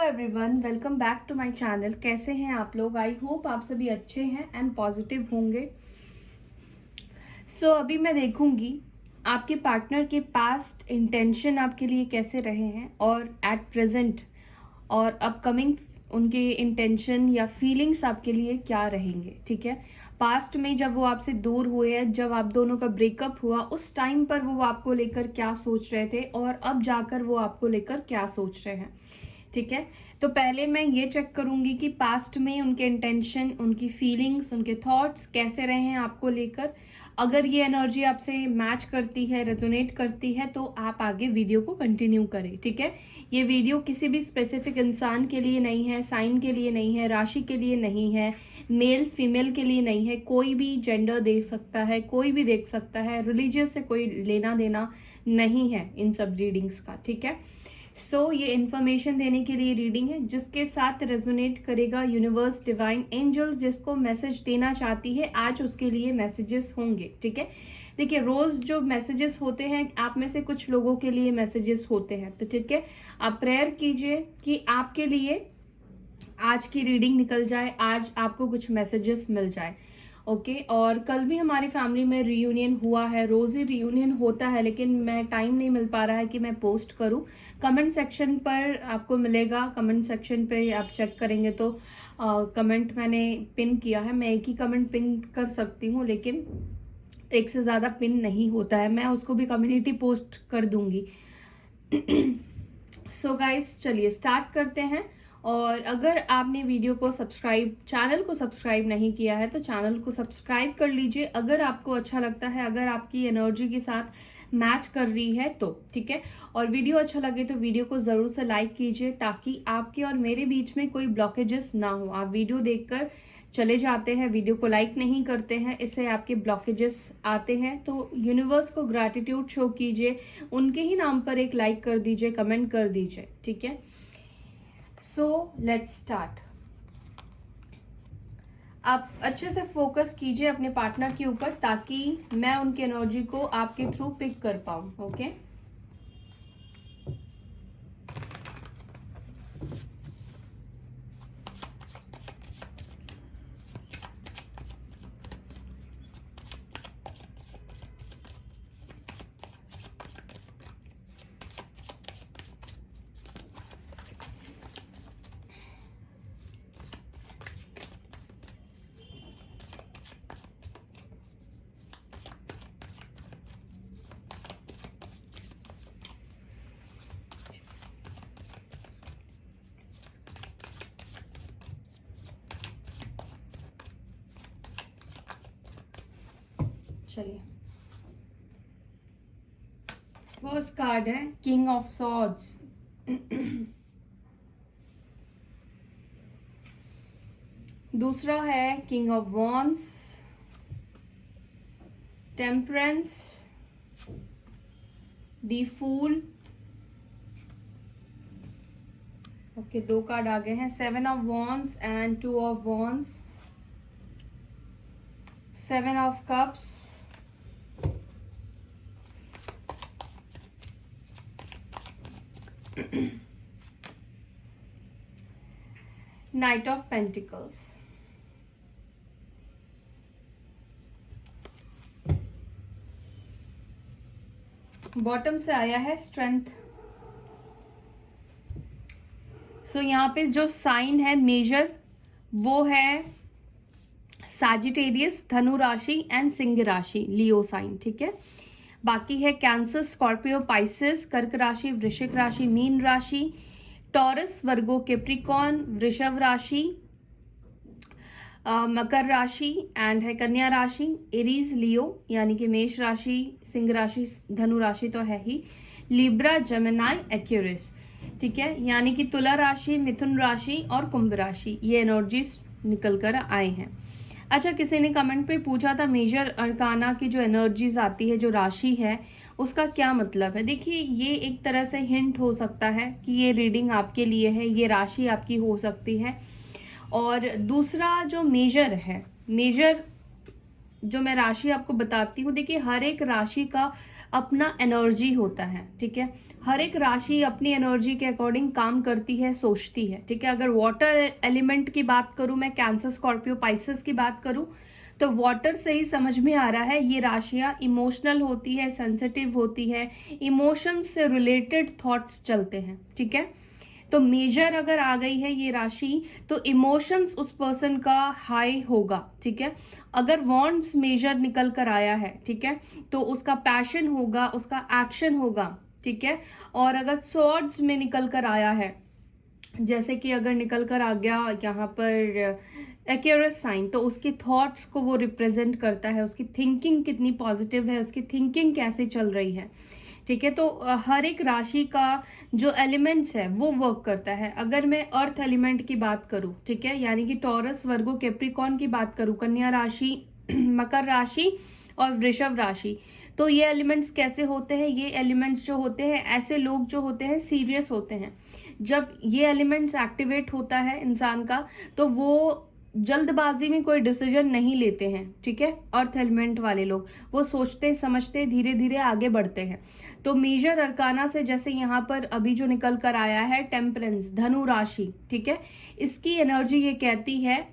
Everyone, welcome back to my channel. कैसे हैं आप लोग? आई होप आप सभी अच्छे हैं एंड पॉजिटिव होंगे। अभी मैं देखूंगी आपके पार्टनर के पास्ट इंटेंशन आपके लिए कैसे रहे हैं और एट प्रेजेंट और अपकमिंग उनके इंटेंशन या फीलिंग्स आपके लिए क्या रहेंगे। ठीक है, पास्ट में जब वो आपसे दूर हुए हैं, जब आप दोनों का ब्रेकअप हुआ, उस टाइम पर वो आपको लेकर क्या सोच रहे थे और अब जाकर वो आपको लेकर क्या सोच रहे हैं। ठीक है, तो पहले मैं ये चेक करूंगी कि पास्ट में उनके इंटेंशन, उनकी फीलिंग्स, उनके थॉट्स कैसे रहे हैं आपको लेकर। अगर ये एनर्जी आपसे मैच करती है, रेजोनेट करती है, तो आप आगे वीडियो को कंटिन्यू करें। ठीक है, ये वीडियो किसी भी स्पेसिफिक इंसान के लिए नहीं है, साइन के लिए नहीं है, राशि के लिए नहीं है, मेल फीमेल के लिए नहीं है। कोई भी जेंडर देख सकता है, कोई भी देख सकता है। रिलीजियस से कोई लेना देना नहीं है इन सब रीडिंग्स का। ठीक है, ये इंफॉर्मेशन देने के लिए रीडिंग है जिसके साथ रेजोनेट करेगा यूनिवर्स, डिवाइन एंजल, जिसको मैसेज देना चाहती है आज उसके लिए मैसेजेस होंगे। ठीक है, देखिए रोज जो मैसेजेस होते हैं आप में से कुछ लोगों के लिए मैसेजेस होते हैं, तो ठीक है आप प्रेयर कीजिए कि आपके लिए आज की रीडिंग निकल जाए, आज आपको कुछ मैसेजेस मिल जाए। ओके, और कल भी हमारी फैमिली में रियूनियन हुआ है। रोज ही रियूनियन होता है, लेकिन मैं टाइम नहीं मिल पा रहा है कि मैं पोस्ट करूं। कमेंट सेक्शन पर आपको मिलेगा, कमेंट सेक्शन पे आप चेक करेंगे तो कमेंट मैंने पिन किया है। मैं एक ही कमेंट पिन कर सकती हूँ, लेकिन एक से ज्यादा पिन नहीं होता है। मैं उसको भी कम्युनिटी पोस्ट कर दूंगी। गाइस, चलिए स्टार्ट करते हैं। और अगर आपने वीडियो को चैनल को सब्सक्राइब नहीं किया है तो चैनल को सब्सक्राइब कर लीजिए। अगर आपको अच्छा लगता है, अगर आपकी एनर्जी के साथ मैच कर रही है तो ठीक है। और वीडियो अच्छा लगे तो वीडियो को जरूर से लाइक कीजिए ताकि आपके और मेरे बीच में कोई ब्लॉकेजेस ना हो। आप वीडियो देखकर चले जाते हैं, वीडियो को लाइक नहीं करते हैं, इससे आपके ब्लॉकेजेस आते हैं। तो यूनिवर्स को ग्रैटिट्यूड शो कीजिए, उनके ही नाम पर एक लाइक कर दीजिए, कमेंट कर दीजिए। ठीक है, लेट्स स्टार्ट। आप अच्छे से फोकस कीजिए अपने पार्टनर के ऊपर ताकि मैं उनकी एनर्जी को आपके थ्रू पिक कर पाऊं। ओके, चलिए फर्स्ट कार्ड है किंग ऑफ सॉर्ड्स। दूसरा है king of wands, temperance, the fool. Okay, दो कार्ड आ गए हैं, 7 of wands and 2 of wands, 7 of cups, knight of pentacles. Bottom से आया है स्ट्रेंथ। यहाँ पे जो साइन है मेजर वो है सैजिटेरियस, धनु राशि एंड सिंह राशि, लियो साइन। ठीक है, बाकी है कैंसर, स्कॉर्पियो, पाइसेस, कर्क राशि, वृश्चिक राशि, मीन राशि, टॉरस, वर्गो, कैप्रिकॉर्न, वृषभ राशि, मकर राशि एंड है कन्या राशि, एरीज, लियो यानी कि मेष राशि, सिंह राशि, धनु राशि तो है ही, लिब्रा, जेमिनाई, एक्यूरिस। ठीक है, यानी कि तुला राशि, मिथुन राशि और कुंभ राशि, ये एनर्जीज निकल कर आए हैं। अच्छा, किसी ने कमेंट पे पूछा था मेजर अरकाना की जो एनर्जीज आती है, जो राशि है, उसका क्या मतलब है। देखिए, ये एक तरह से हिंट हो सकता है कि ये रीडिंग आपके लिए है, ये राशि आपकी हो सकती है। और दूसरा जो मेजर है, मेजर जो मैं राशि आपको बताती हूँ, देखिए हर एक राशि का अपना एनर्जी होता है, ठीक है। हर एक राशि अपनी एनर्जी के अकॉर्डिंग काम करती है, सोचती है, ठीक है। अगर वाटर एलिमेंट की बात करूं मैं, कैंसर, स्कॉर्पियो, पाइसेस की बात करूं, तो वाटर से ही समझ में आ रहा है ये राशियां इमोशनल होती है, सेंसिटिव होती है, इमोशंस से रिलेटेड थॉट्स चलते हैं, ठीक है। तो मेजर अगर आ गई है ये राशि, तो इमोशंस उस पर्सन का हाई होगा, ठीक है। अगर वॉन्ट्स मेजर निकल कर आया है, ठीक है, तो उसका पैशन होगा, उसका एक्शन होगा, ठीक है। और अगर सॉर्ड्स में निकल कर आया है, जैसे कि अगर निकल कर आ गया यहाँ पर एक्यूरस साइन, तो उसके थॉट्स को वो रिप्रेजेंट करता है, उसकी थिंकिंग कितनी पॉजिटिव है, उसकी थिंकिंग कैसे चल रही है, ठीक है। तो हर एक राशि का जो एलिमेंट्स है वो वर्क करता है। अगर मैं अर्थ एलिमेंट की बात करूं, ठीक है, यानी कि टॉरस, वर्गो, कैप्रिकॉर्न की बात करूं, कन्या राशि, मकर राशि और वृषभ राशि, तो ये एलिमेंट्स कैसे होते हैं? ये एलिमेंट्स जो होते हैं, ऐसे लोग जो होते हैं सीरियस होते हैं। जब ये एलिमेंट्स एक्टिवेट होता है इंसान का, तो वो जल्दबाजी में कोई डिसीजन नहीं लेते हैं, ठीक है। अर्थ एलिमेंट वाले लोग वो सोचते समझते धीरे धीरे आगे बढ़ते हैं। तो मेजर अरकाना से जैसे यहाँ पर अभी जो निकल कर आया है टेम्परेंस, धनु राशि, ठीक है, इसकी एनर्जी ये कहती है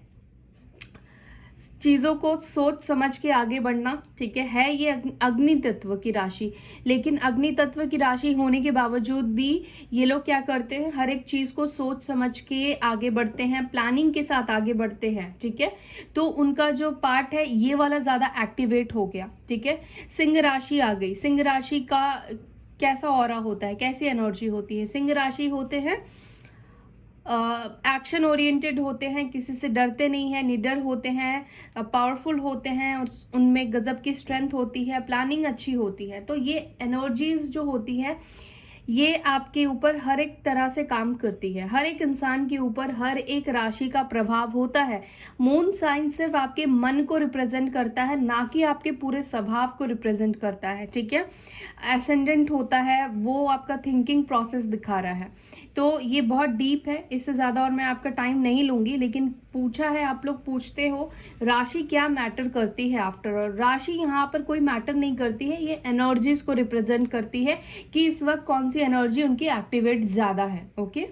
चीजों को सोच समझ के आगे बढ़ना, ठीक है ये अग्नि तत्व की राशि। लेकिन अग्नि तत्व की राशि होने के बावजूद भी ये लोग क्या करते हैं, हर एक चीज को सोच समझ के आगे बढ़ते हैं, प्लानिंग के साथ आगे बढ़ते हैं, ठीक है। तो उनका जो पार्ट है ये वाला ज्यादा एक्टिवेट हो गया, ठीक है। सिंह राशि आ गई। सिंह राशि का कैसा ऑरा होता है, कैसी एनर्जी होती है? सिंह राशि होते हैं एक्शन ओरिएंटेड होते हैं, किसी से डरते नहीं है, निडर होते हैं, पावरफुल होते हैं और उनमें गजब की स्ट्रेंथ होती है, प्लानिंग अच्छी होती है। तो ये एनर्जीज जो होती है ये आपके ऊपर हर एक तरह से काम करती है, हर एक इंसान के ऊपर हर एक राशि का प्रभाव होता है। मून साइन सिर्फ आपके मन को रिप्रेजेंट करता है, ना कि आपके पूरे स्वभाव को रिप्रेजेंट करता है, ठीक है। एसेंडेंट होता है, वो आपका थिंकिंग प्रोसेस दिखा रहा है। तो ये बहुत डीप है, इससे ज्यादा और मैं आपका टाइम नहीं लूंगी। लेकिन पूछा है, आप लोग पूछते हो राशि क्या मैटर करती है आफ्टर ऑल। राशि यहाँ पर कोई मैटर नहीं करती है, ये एनर्जीज को रिप्रेजेंट करती है कि इस वक्त कौन सी एनर्जी उनकी एक्टिवेट ज्यादा है, ओके।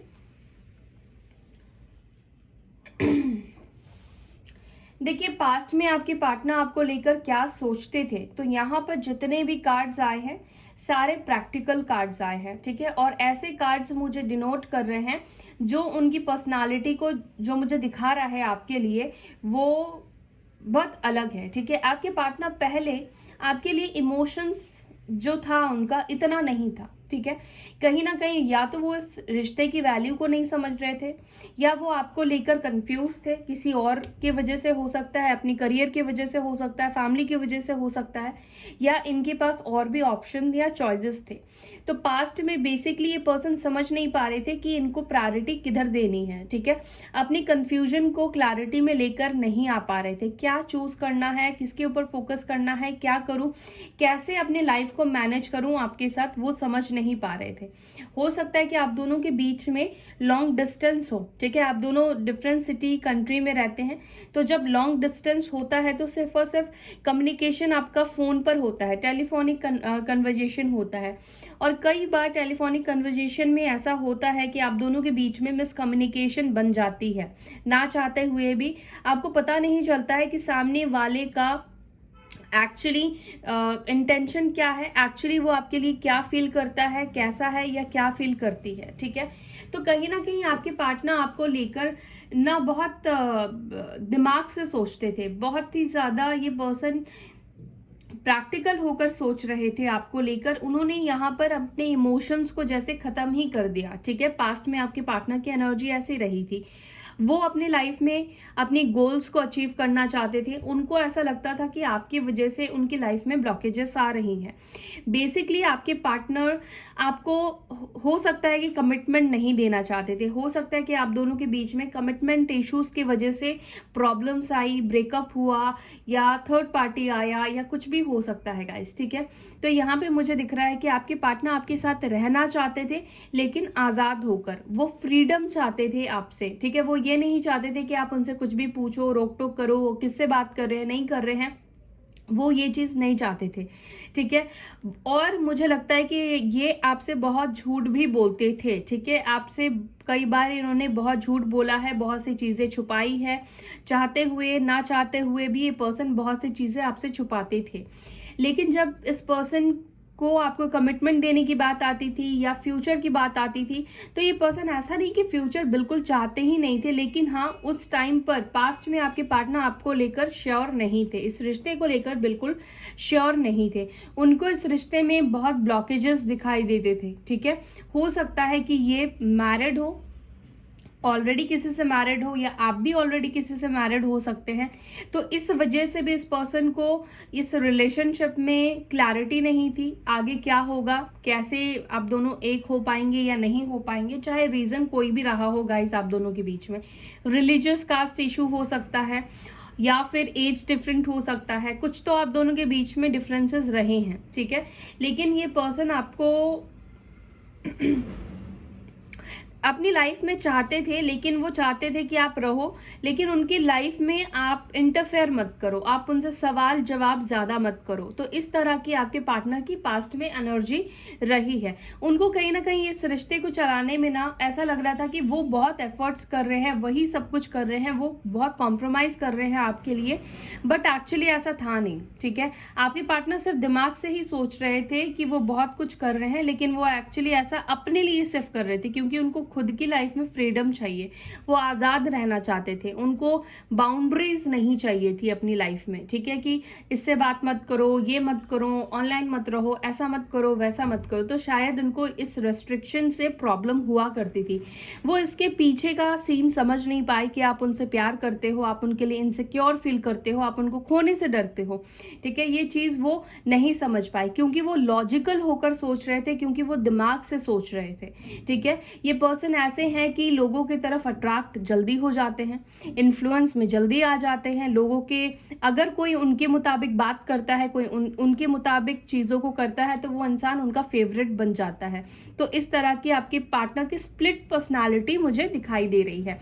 देखिए पास्ट में आपके पार्टनर आपको लेकर क्या सोचते थे, तो यहाँ पर जितने भी कार्ड्स आए हैं सारे प्रैक्टिकल कार्ड्स आए हैं, ठीक है। और ऐसे कार्ड्स मुझे डिनोट कर रहे हैं जो उनकी पर्सनालिटी को जो मुझे दिखा रहा है आपके लिए वो बहुत अलग है, ठीक है। आपके पार्टनर पहले आपके लिए इमोशंस जो था उनका इतना नहीं था, ठीक है। कहीं ना कहीं या तो वो इस रिश्ते की वैल्यू को नहीं समझ रहे थे, या वो आपको लेकर कंफ्यूज थे, किसी और के वजह से हो सकता है, अपनी करियर की वजह से हो सकता है, फैमिली की वजह से हो सकता है, या इनके पास और भी ऑप्शन या चॉइसेस थे। तो पास्ट में बेसिकली ये पर्सन समझ नहीं पा रहे थे कि इनको प्रायोरिटी किधर देनी है, ठीक है। अपनी कंफ्यूजन को क्लैरिटी में लेकर नहीं आ पा रहे थे, क्या चूज करना है, किसके ऊपर फोकस करना है, क्या करूं, कैसे अपने लाइफ को मैनेज करूं आपके साथ, वो समझ नहीं पा रहे थे। हो सकता है कि आप दोनों के बीच में लॉन्ग डिस्टेंस हो, ठीक है, आप दोनों डिफरेंट सिटी कंट्री में रहते हैं। तो जब लॉन्ग डिस्टेंस होता है तो सिर्फ और सिर्फ कम्युनिकेशन आपका फोन पर होता है, टेलीफोनिक कन्वर्जेशन होता है। और कई बार टेलीफोनिक कन्वर्जेशन में ऐसा होता है कि आप दोनों के बीच में मिसकम्युनिकेशन बन जाती है, ना चाहते हुए भी। आपको पता नहीं चलता है कि सामने वाले का एक्चुअली इंटेंशन क्या है, एक्चुअली वो आपके लिए क्या फील करता है, कैसा है या क्या फील करती है, ठीक है। तो कहीं ना कहीं आपके पार्टनर आपको लेकर ना बहुत दिमाग से सोचते थे, बहुत ही ज्यादा ये पर्सन प्रैक्टिकल होकर सोच रहे थे आपको लेकर। उन्होंने यहाँ पर अपने इमोशंस को जैसे खत्म ही कर दिया, ठीक है। पास्ट में आपके पार्टनर की एनर्जी ऐसी रही थी, वो अपने लाइफ में अपनी गोल्स को अचीव करना चाहते थे। उनको ऐसा लगता था कि आपकी वजह से उनकी लाइफ में ब्लॉकेजेस आ रही हैं। बेसिकली आपके पार्टनर आपको हो सकता है कि कमिटमेंट नहीं देना चाहते थे, हो सकता है कि आप दोनों के बीच में कमिटमेंट इश्यूज की वजह से प्रॉब्लम्स आई, ब्रेकअप हुआ या थर्ड पार्टी आया या कुछ भी हो सकता है गाइस, ठीक है। तो यहाँ पे मुझे दिख रहा है कि आपके पार्टनर आपके साथ रहना चाहते थे लेकिन आजाद होकर, वो फ्रीडम चाहते थे आपसे, ठीक है। वो ये नहीं चाहते थे कि आप उनसे कुछ भी पूछो, रोक टोक करो, वो किससे बात कर रहे हैं नहीं कर रहे हैं, वो ये चीज़ नहीं चाहते थे, ठीक है। और मुझे लगता है कि ये आपसे बहुत झूठ भी बोलते थे, ठीक है। आपसे कई बार इन्होंने बहुत झूठ बोला है, बहुत सी चीज़ें छुपाई है, चाहते हुए ना चाहते हुए भी ये पर्सन बहुत सी चीज़ें आपसे छुपाते थे। लेकिन जब इस पर्सन को आपको कमिटमेंट देने की बात आती थी या फ्यूचर की बात आती थी, तो ये पर्सन ऐसा नहीं कि फ्यूचर बिल्कुल चाहते ही नहीं थे, लेकिन हाँ उस टाइम पर पास्ट में आपके पार्टनर आपको लेकर श्योर नहीं थे, इस रिश्ते को लेकर बिल्कुल श्योर नहीं थे। उनको इस रिश्ते में बहुत ब्लॉकेजेस दिखाई देते थे, ठीक है। हो सकता है कि ये मैरिड हो, ऑलरेडी किसी से मैरिड हो, या आप भी ऑलरेडी किसी से मैरिड हो सकते हैं। तो इस वजह से भी इस पर्सन को इस रिलेशनशिप में क्लैरिटी नहीं थी, आगे क्या होगा, कैसे आप दोनों एक हो पाएंगे या नहीं हो पाएंगे, चाहे रीजन कोई भी रहा हो गाइस आप दोनों के बीच में। रिलीजियस कास्ट इशू हो सकता है, या फिर एज डिफरेंट हो सकता है, कुछ तो आप दोनों के बीच में डिफरेंसेस रहे हैं, ठीक है। लेकिन ये पर्सन आपको अपनी लाइफ में चाहते थे, लेकिन वो चाहते थे कि आप रहो, लेकिन उनकी लाइफ में आप इंटरफेयर मत करो, आप उनसे सवाल जवाब ज्यादा मत करो। तो इस तरह की आपके पार्टनर की पास्ट में एनर्जी रही है। उनको कहीं ना कहीं इस रिश्ते को चलाने में ना ऐसा लग रहा था कि वो बहुत एफर्ट्स कर रहे हैं, वही सब कुछ कर रहे हैं, वो बहुत कॉम्प्रोमाइज कर रहे हैं आपके लिए, बट एक्चुअली ऐसा था नहीं, ठीक है। आपके पार्टनर सिर्फ दिमाग से ही सोच रहे थे कि वो बहुत कुछ कर रहे हैं, लेकिन वो एक्चुअली ऐसा अपने लिए सिर्फ कर रहे थे, क्योंकि उनको खुद की लाइफ में फ्रीडम चाहिए, वो आजाद रहना चाहते थे, उनको बाउंड्रीज नहीं चाहिए थी अपनी लाइफ में, ठीक है। कि इससे बात मत करो, ये मत करो, ऑनलाइन मत रहो, ऐसा मत करो, वैसा मत करो। तो शायद उनको इस रेस्ट्रिक्शन से प्रॉब्लम हुआ करती थी। वो इसके पीछे का सीन समझ नहीं पाए कि आप उनसे प्यार करते हो, आप उनके लिए इनसिक्योर फील करते हो, आप उनको खोने से डरते हो, ठीक है। ये चीज वो नहीं समझ पाए, क्योंकि वो लॉजिकल होकर सोच रहे थे, क्योंकि वो दिमाग से सोच रहे थे, ठीक है। ये पर्सन ऐसे हैं कि लोगों की तरफ अट्रैक्ट जल्दी हो जाते हैं, इन्फ्लुएंस में जल्दी आ जाते हैं लोगों के। अगर कोई उनके मुताबिक बात करता है, कोई उनके मुताबिक चीजों को करता है, तो वो इंसान उनका फेवरेट बन जाता है। तो इस तरह की आपके पार्टनर की स्प्लिट पर्सनालिटी मुझे दिखाई दे रही है,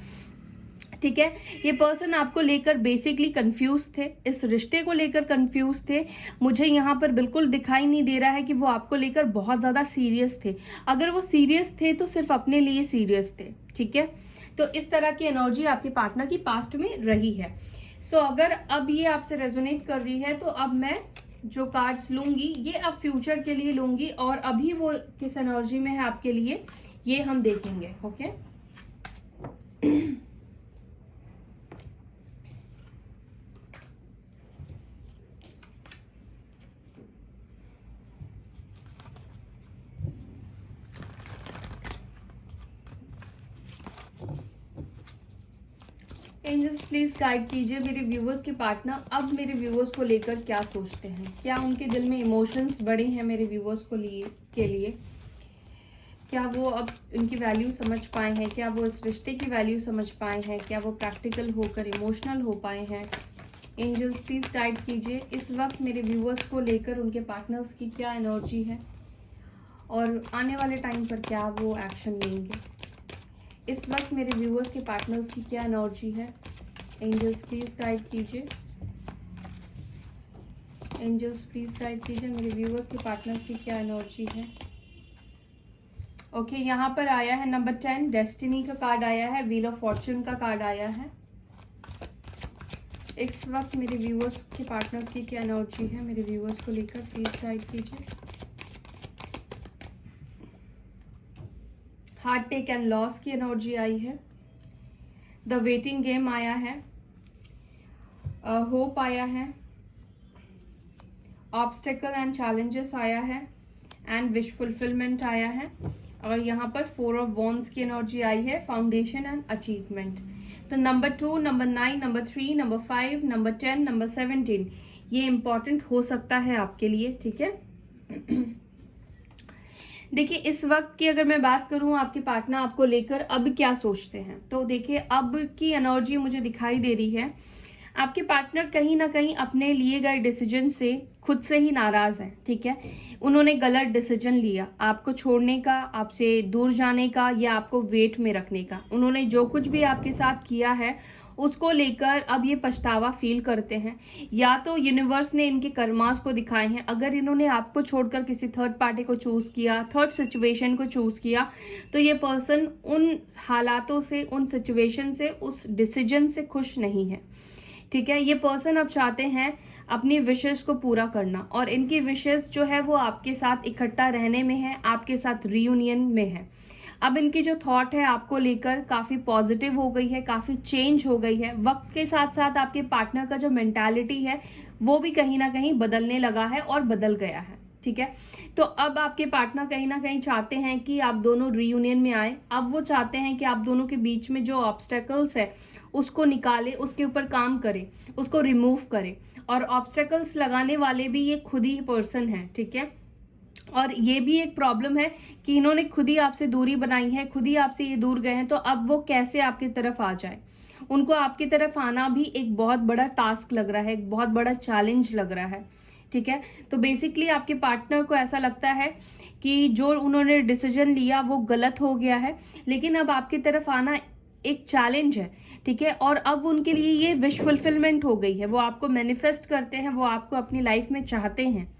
ठीक है। ये पर्सन आपको लेकर बेसिकली कंफ्यूज थे, इस रिश्ते को लेकर कंफ्यूज थे। मुझे यहाँ पर बिल्कुल दिखाई नहीं दे रहा है कि वो आपको लेकर बहुत ज्यादा सीरियस थे। अगर वो सीरियस थे तो सिर्फ अपने लिए सीरियस थे, ठीक है। तो इस तरह की एनर्जी आपके पार्टनर की पास्ट में रही है। सो अगर अब ये आपसे रेजोनेट कर रही है, तो अब मैं जो कार्ड्स लूंगी ये अब फ्यूचर के लिए लूंगी, और अभी वो किस एनर्जी में है आपके लिए ये हम देखेंगे, ओके। एंजल्स प्लीज गाइड कीजिए मेरे व्यूवर्स के पार्टनर अब मेरे व्यूवर्स को लेकर क्या सोचते हैं, क्या उनके दिल में इमोशंस बड़े हैं मेरे व्यूवर्स को के लिए, क्या वो अब उनकी वैल्यू समझ पाए हैं, क्या वो इस रिश्ते की वैल्यू समझ पाए हैं, क्या वो प्रैक्टिकल होकर इमोशनल हो पाए हैं। एंजल्स प्लीज गाइड कीजिए इस वक्त मेरे व्यूवर्स को लेकर उनके पार्टनर्स की क्या एनर्जी है, और आने वाले टाइम पर क्या वो एक्शन लेंगे। इस वक्त मेरे व्यूअर्स के पार्टनर्स की क्या एनर्जी है, एंजल्स प्लीज गाइड कीजिए। एंजल्स प्लीज गाइड कीजिए मेरे व्यूअर्स के पार्टनर्स की क्या एनर्जी है। ओके, यहाँ पर आया है नंबर 10, डेस्टिनी का कार्ड आया है, व्हील ऑफ फॉर्च्यून का कार्ड आया है। इस वक्त मेरे व्यूअर्स के पार्टनर्स की क्या एनर्जी है मेरे व्यूअर्स को लेकर, प्लीज गाइड कीजिए। हार्ट टेक एंड लॉस की एनर्जी आई है, द वेटिंग गेम आया है, होप आया है, ऑब्स्टेकल एंड चैलेंजेस आया है, एंड विश फुलफिलमेंट आया है, और यहाँ पर 4 ऑफ वॉन्ड्स की एनर्जी आई है, फाउंडेशन एंड अचीवमेंट। तो number 2, number 9, number 3, number 5, number 10, number 17 ये इंपॉर्टेंट हो सकता है आपके लिए, ठीक है। देखिए इस वक्त की अगर मैं बात करूं आपके पार्टनर आपको लेकर अब क्या सोचते हैं, तो देखिए अब की एनर्जी मुझे दिखाई दे रही है आपके पार्टनर कहीं ना कहीं अपने लिए गए डिसीजन से खुद से ही नाराज है, ठीक है। उन्होंने गलत डिसीजन लिया आपको छोड़ने का, आपसे दूर जाने का, या आपको वेट में रखने का। उन्होंने जो कुछ भी आपके साथ किया है उसको लेकर अब ये पछतावा फील करते हैं। या तो यूनिवर्स ने इनके कर्मास को दिखाए हैं, अगर इन्होंने आपको छोड़कर किसी थर्ड पार्टी को चूज किया, थर्ड सिचुएशन को चूज किया, तो ये पर्सन उन हालातों से, उन सिचुएशन से, उस डिसीजन से खुश नहीं है। ठीक है, ये पर्सन अब चाहते हैं अपनी विशेष को पूरा करना, और इनकी विशेष जो है वो आपके साथ इकट्ठा रहने में है, आपके साथ रियूनियन में है। अब इनकी जो थॉट है आपको लेकर काफी पॉजिटिव हो गई है, काफी चेंज हो गई है। वक्त के साथ साथ आपके पार्टनर का जो मेंटालिटी है वो भी कहीं ना कहीं बदलने लगा है और बदल गया है। ठीक है, तो अब आपके पार्टनर कहीं ना कहीं चाहते हैं कि आप दोनों रियूनियन में आए। अब वो चाहते हैं कि आप दोनों के बीच में जो ऑब्स्टेकल्स है उसको निकाले, उसके ऊपर काम करे, उसको रिमूव करे। और ऑब्स्टेकल्स लगाने वाले भी ये खुद ही पर्सन है। ठीक है, और ये भी एक प्रॉब्लम है कि इन्होंने खुद ही आपसे दूरी बनाई है, खुद ही आपसे ये दूर गए हैं, तो अब वो कैसे आपकी तरफ आ जाए। उनको आपकी तरफ आना भी एक बहुत बड़ा टास्क लग रहा है, एक बहुत बड़ा चैलेंज लग रहा है। ठीक है, तो बेसिकली आपके पार्टनर को ऐसा लगता है कि जो उन्होंने डिसीजन लिया वो गलत हो गया है, लेकिन अब आपकी तरफ आना एक चैलेंज है। ठीक है, और अब उनके लिए ये विश फुलफिलमेंट हो गई है। वो आपको मैनिफेस्ट करते हैं, वो आपको अपनी लाइफ में चाहते हैं।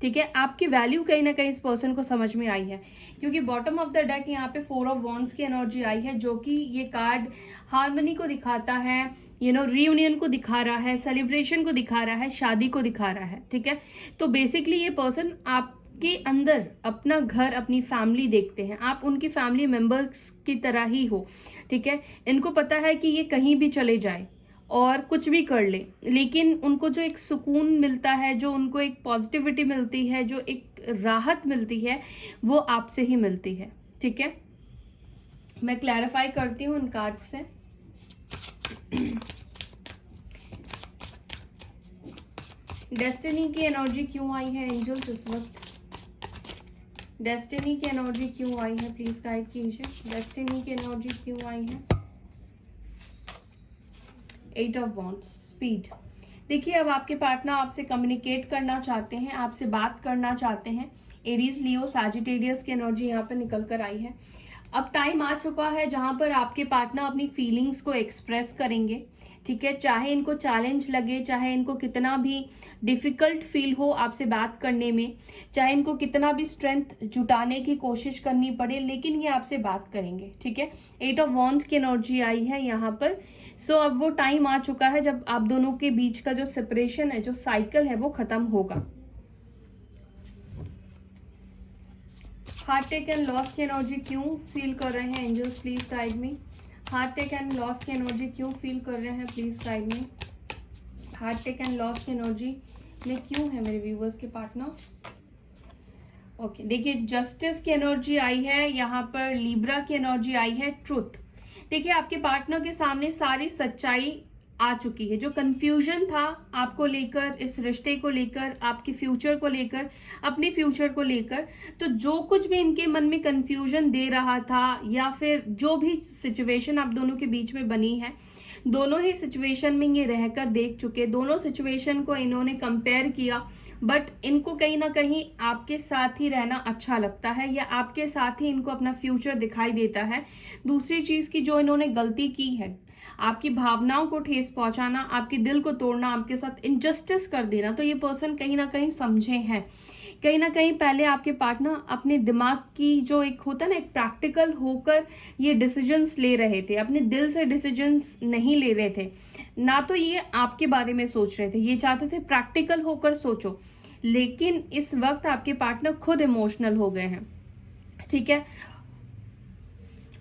ठीक है, आपकी वैल्यू कहीं ना कहीं इस पर्सन को समझ में आई है, क्योंकि बॉटम ऑफ द डेक यहाँ पे 4 ऑफ वॉन्ड्स की एनर्जी आई है, जो कि ये कार्ड हार्मनी को दिखाता है, रियूनियन को दिखा रहा है, सेलिब्रेशन को दिखा रहा है, शादी को दिखा रहा है। ठीक है, तो बेसिकली ये पर्सन आपके अंदर अपना घर, अपनी फैमिली देखते हैं, आप उनकी फैमिली मेंबर्स की तरह ही हो। ठीक है, इनको पता है कि ये कहीं भी चले जाए और कुछ भी कर ले, लेकिन उनको जो एक सुकून मिलता है, जो उनको एक पॉजिटिविटी मिलती है, जो एक राहत मिलती है, वो आपसे ही मिलती है। ठीक है, मैं क्लैरिफाई करती हूँ उन कार्ड से। डेस्टिनी की एनर्जी क्यों आई है एंजल्स इस वक्त? डेस्टिनी की एनर्जी क्यों आई है, प्लीज गाइड कीजिए। डेस्टिनी की एनर्जी क्यों आई है? 8 ऑफ वॉन्ड्स, स्पीड। देखिए, अब आपके पार्टनर आपसे कम्युनिकेट करना चाहते हैं, आपसे बात करना चाहते हैं। एरीज, लियो, सैजिटेरियस की एनर्जी यहाँ पर निकल कर आई है। अब टाइम आ चुका है जहां पर आपके पार्टनर अपनी फीलिंग्स को एक्सप्रेस करेंगे। ठीक है, चाहे इनको चैलेंज लगे, चाहे इनको कितना भी डिफिकल्ट फील हो आपसे बात करने में, चाहे इनको कितना भी स्ट्रेंथ जुटाने की कोशिश करनी पड़े, लेकिन ये आपसे बात करेंगे। ठीक है, 8 ऑफ वॉन्ड्स की एनर्जी आई है यहाँ पर। सो अब वो टाइम आ चुका है जब आप दोनों के बीच का जो सेपरेशन है, जो साइकिल है, वो खत्म होगा। हार्ट टेक एंड लॉस की एनर्जी क्यों फील कर रहे हैं angels, please guide me. Heartache and loss की एनर्जी क्यों फील कर रहे हैं, please guide me. Heartache and loss की एनर्जी में क्यों है मेरे व्यूवर्स के पार्टनर? ओके, देखिए, जस्टिस की एनर्जी आई है यहाँ पर, लिब्रा की एनर्जी आई है, ट्रुथ। देखिए, आपके पार्टनर के सामने सारी सच्चाई आ चुकी है। जो कंफ्यूजन था आपको लेकर, इस रिश्ते को लेकर, आपके फ्यूचर को लेकर, अपने फ्यूचर को लेकर, तो जो कुछ भी इनके मन में कंफ्यूजन दे रहा था, या फिर जो भी सिचुएशन आप दोनों के बीच में बनी है, दोनों ही सिचुएशन में ये रहकर देख चुके, दोनों सिचुएशन को इन्होंने कंपेयर किया, बट इनको कहीं ना कहीं आपके साथ ही रहना अच्छा लगता है, या आपके साथ ही इनको अपना फ्यूचर दिखाई देता है। दूसरी चीज की जो इन्होंने गलती की है, आपकी भावनाओं को ठेस पहुंचाना, आपके दिल को तोड़ना, आपके साथ इनजस्टिस कर देना, तो ये पर्सन कहीं ना कहीं समझे हैं। कहीं ना कहीं पहले आपके पार्टनर अपने दिमाग की जो एक होता है ना, एक प्रैक्टिकल होकर ये डिसीजंस ले रहे थे, अपने दिल से डिसीजंस नहीं ले रहे थे। ना तो ये आपके बारे में सोच रहे थे, ये चाहते थे प्रैक्टिकल होकर सोचो, लेकिन इस वक्त आपके पार्टनर खुद इमोशनल हो गए हैं। ठीक है,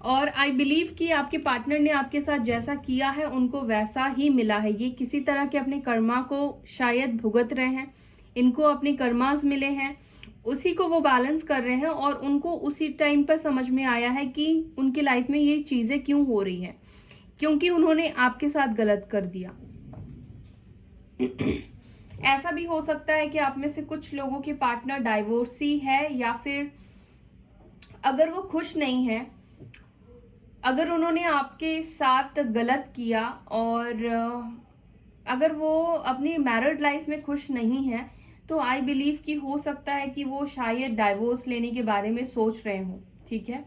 और आई बिलीव कि आपके पार्टनर ने आपके साथ जैसा किया है उनको वैसा ही मिला है। ये किसी तरह के अपने कर्मा को शायद भुगत रहे हैं, इनको अपने कर्मास मिले हैं, उसी को वो बैलेंस कर रहे हैं, और उनको उसी टाइम पर समझ में आया है कि उनकी लाइफ में ये चीजें क्यों हो रही है, क्योंकि उन्होंने आपके साथ गलत कर दिया। ऐसा भी हो सकता है कि आप में से कुछ लोगों के पार्टनर डाइवोर्सी है, या फिर अगर वो खुश नहीं है, अगर उन्होंने आपके साथ गलत किया, और अगर वो अपनी मैरिड लाइफ में खुश नहीं है, तो आई बिलीव कि हो सकता है कि वो शायद डाइवोर्स लेने के बारे में सोच रहे हो। ठीक है,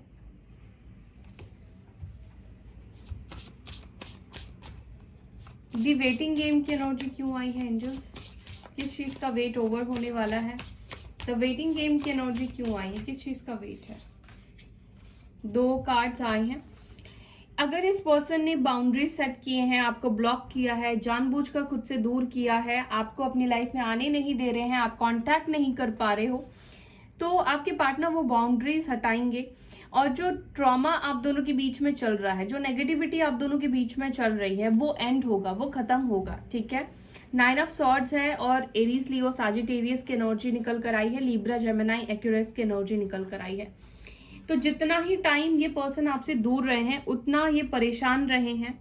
दी वेटिंग गेम की एनर्जी क्यों आई है एंजल्स? किस चीज का वेट ओवर होने वाला है? द वेटिंग गेम की एनर्जी क्यों आई है? किस चीज का वेट है? 2 कार्ड्स आए हैं। अगर इस पर्सन ने बाउंड्री सेट किए हैं, आपको ब्लॉक किया है, जानबूझकर खुद से दूर किया है, आपको अपनी लाइफ में आने नहीं दे रहे हैं, आप कांटेक्ट नहीं कर पा रहे हो, तो आपके पार्टनर वो बाउंड्रीज हटाएंगे और जो ट्रॉमा आप दोनों के बीच में चल रहा है, जो नेगेटिविटी आप दोनों के बीच में चल रही है, वो एंड होगा, वो खत्म होगा। ठीक है, 9 ऑफ सॉर्ड्स है और एरीज, लियो, साजिटेरियस की एनर्जी निकल कर आई है, लिब्रा, जेमिनी, एक्यूरियस की एनर्जी निकल कर आई है। तो जितना ही टाइम ये पर्सन आपसे दूर रहे हैं उतना ये परेशान रहे हैं।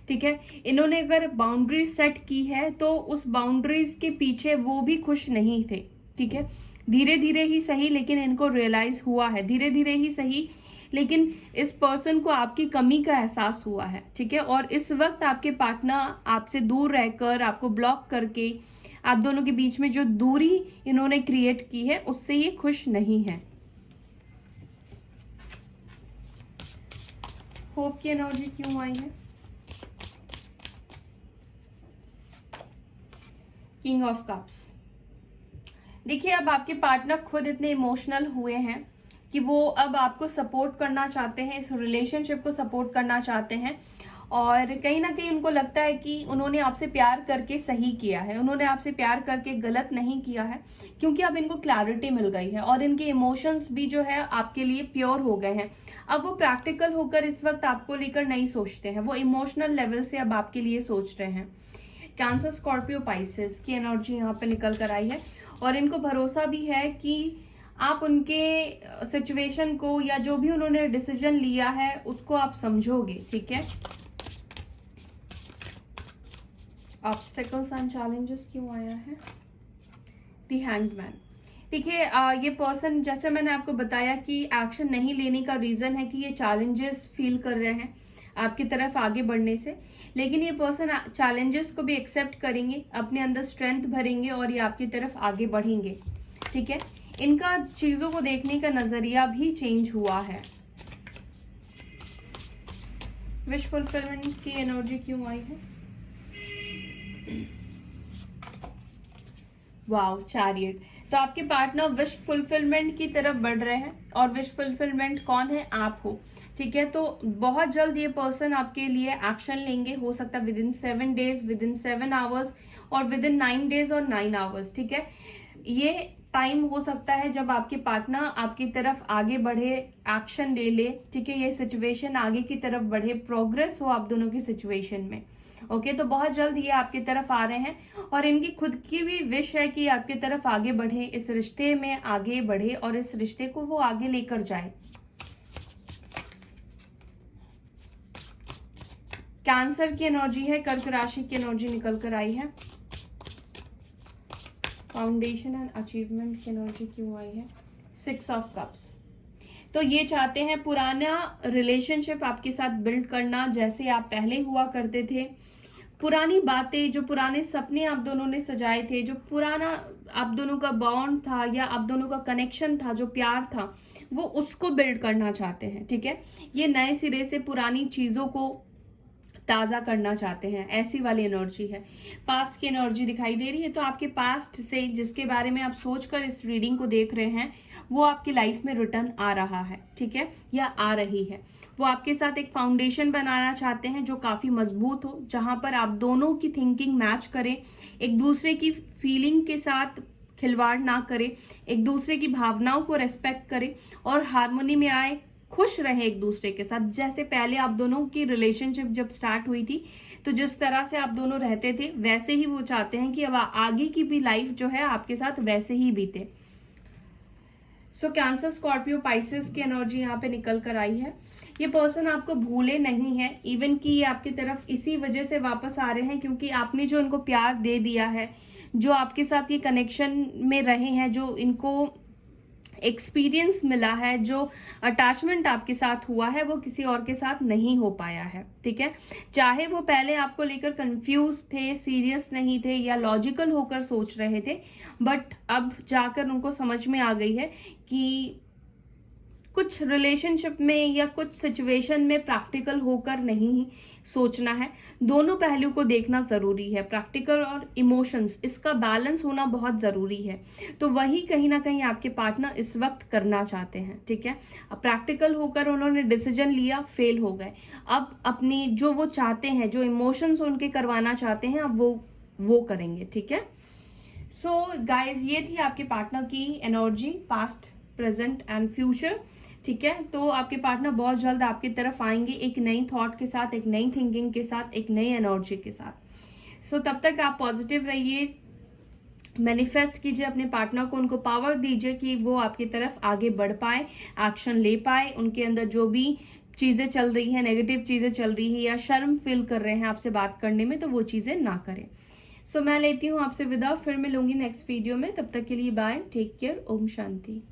ठीक है, इन्होंने अगर बाउंड्री सेट की है तो उस बाउंड्रीज के पीछे वो भी खुश नहीं थे। ठीक है, धीरे धीरे ही सही लेकिन इनको रियलाइज हुआ है, धीरे धीरे ही सही लेकिन इस पर्सन को आपकी कमी का एहसास हुआ है। ठीक है, और इस वक्त आपके पार्टनर आपसे दूर रहकर, आपको ब्लॉक करके, आप दोनों के बीच में जो दूरी इन्होंने क्रिएट की है उससे ये खुश नहीं है। होप की एनर्जी क्यों आई है? King of cups. देखिए, अब आपके पार्टनर खुद इतने इमोशनल हुए हैं कि वो अब आपको सपोर्ट करना चाहते हैं, इस रिलेशनशिप को सपोर्ट करना चाहते हैं और कहीं ना कहीं उनको लगता है कि उन्होंने आपसे प्यार करके सही किया है, उन्होंने आपसे प्यार करके गलत नहीं किया है, क्योंकि अब इनको क्लैरिटी मिल गई है और इनके इमोशंस भी जो है आपके लिए प्योर हो गए हैं। अब वो प्रैक्टिकल होकर इस वक्त आपको लेकर नहीं सोचते हैं, वो इमोशनल लेवल से अब आपके लिए सोच रहे हैं। कैंसर, स्कॉर्पियो, पाइसेस की एनर्जी यहाँ पे निकल कर आई है और इनको भरोसा भी है कि आप उनके सिचुएशन को या जो भी उन्होंने डिसीजन लिया है उसको आप समझोगे। ठीक है, ऑब्स्टेकल्स एंड चैलेंजेस क्यों आया है? The hangman. देखिए, ये पर्सन, जैसे मैंने आपको बताया कि एक्शन नहीं लेने का रीजन है कि ये चैलेंजेस फील कर रहे हैं आपकी तरफ आगे बढ़ने से, लेकिन ये पर्सन चैलेंजेस को भी एक्सेप्ट करेंगे, अपने अंदर स्ट्रेंथ भरेंगे और ये आपकी तरफ आगे बढ़ेंगे। ठीक है, इनका चीजों को देखने का नजरिया भी चेंज हुआ है। विश फुलफिलमेंट की एनर्जी क्यों आई है? Wow, chariot. तो आपके पार्टनर विश फुलफिलमेंट की तरफ बढ़ रहे हैं और विश फुलफिलमेंट कौन है? आप हो। ठीक है, तो बहुत जल्द ये पर्सन आपके लिए एक्शन लेंगे, हो सकता है with in 7 days, with in 7 hours और विद इन 9 डेज और 9 आवर्स। ठीक है, ये टाइम हो सकता है जब आपके पार्टनर आपकी तरफ आगे बढ़े, एक्शन ले ले। ठीक है, ये सिचुएशन आगे की तरफ बढ़े, प्रोग्रेस हो आप दोनों की सिचुएशन में। ओके, तो बहुत जल्द ये आपकी तरफ आ रहे हैं और इनकी खुद की भी विश है कि आपकी तरफ आगे बढ़े, इस रिश्ते में आगे बढ़े और इस रिश्ते को वो आगे लेकर जाए। कैंसर की एनर्जी है, कर्क राशि की एनर्जी निकल कर आई है। फाउंडेशन एंड अचीवमेंट की एनर्जी क्यों आई है? 6 ऑफ कप्स। तो ये चाहते हैं पुराना रिलेशनशिप आपके साथ बिल्ड करना, जैसे आप पहले हुआ करते थे। पुरानी बातें, जो पुराने सपने आप दोनों ने सजाए थे, जो पुराना आप दोनों का बॉन्ड था या आप दोनों का कनेक्शन था, जो प्यार था, वो उसको बिल्ड करना चाहते हैं। ठीक है, ये नए सिरे से पुरानी चीजों को ताज़ा करना चाहते हैं, ऐसी वाली एनर्जी है। पास्ट की एनर्जी दिखाई दे रही है, तो आपके पास्ट से जिसके बारे में आप सोचकर इस रीडिंग को देख रहे हैं वो आपकी लाइफ में रिटर्न आ रहा है। ठीक है, या आ रही है। वो आपके साथ एक फाउंडेशन बनाना चाहते हैं जो काफ़ी मजबूत हो, जहां पर आप दोनों की थिंकिंग मैच करे, एक दूसरे की फीलिंग के साथ खिलवाड़ ना करे, एक दूसरे की भावनाओं को रेस्पेक्ट करे और हार्मोनी में आए, खुश रहे एक दूसरे के साथ। जैसे पहले आप दोनों की रिलेशनशिप जब स्टार्ट हुई थी तो जिस तरह से आप दोनों रहते थे वैसे ही वो चाहते हैं कि अब आगे की भी लाइफ जो है आपके साथ वैसे ही बीते। सो कैंसर, स्कॉर्पियो, पाइसेस की एनर्जी यहाँ पे निकल कर आई है। ये पर्सन आपको भूले नहीं है, इवन कि ये आपकी तरफ इसी वजह से वापस आ रहे हैं क्योंकि आपने जो इनको प्यार दे दिया है, जो आपके साथ ये कनेक्शन में रहे हैं, जो इनको एक्सपीरियंस मिला है, जो अटैचमेंट आपके साथ हुआ है, वो किसी और के साथ नहीं हो पाया है। ठीक है, चाहे वो पहले आपको लेकर कंफ्यूज थे, सीरियस नहीं थे या लॉजिकल होकर सोच रहे थे, बट अब जाकर उनको समझ में आ गई है कि कुछ रिलेशनशिप में या कुछ सिचुएशन में प्रैक्टिकल होकर नहीं सोचना है, दोनों पहलू को देखना ज़रूरी है। प्रैक्टिकल और इमोशंस, इसका बैलेंस होना बहुत ज़रूरी है। तो वही कहीं ना कहीं आपके पार्टनर इस वक्त करना चाहते हैं, ठीक है। अब प्रैक्टिकल होकर उन्होंने डिसीजन लिया, फेल हो गए। अब अपनी जो वो चाहते हैं, जो इमोशंस उनके करवाना चाहते हैं, अब वो करेंगे, ठीक है। सो गाइज, ये थी आपके पार्टनर की energy, past, present and future, ठीक है। तो आपके पार्टनर बहुत जल्द आपकी तरफ आएंगे एक नई थॉट के साथ, एक नई थिंकिंग के साथ, एक नई एनर्जी के साथ। सो तब तक आप पॉजिटिव रहिए, मैनिफेस्ट कीजिए अपने पार्टनर को, उनको पावर दीजिए कि वो आपकी तरफ आगे बढ़ पाए, एक्शन ले पाए, उनके अंदर जो भी चीज़ें चल रही हैं, नेगेटिव चीज़ें चल रही है या शर्म फील कर रहे हैं आपसे बात करने में, तो वो चीज़ें ना करें। सो मैं लेती हूँ आपसे विदा, फिर मिलूंगी नेक्स्ट वीडियो में। तब तक के लिए bye, take care, Om Shanti.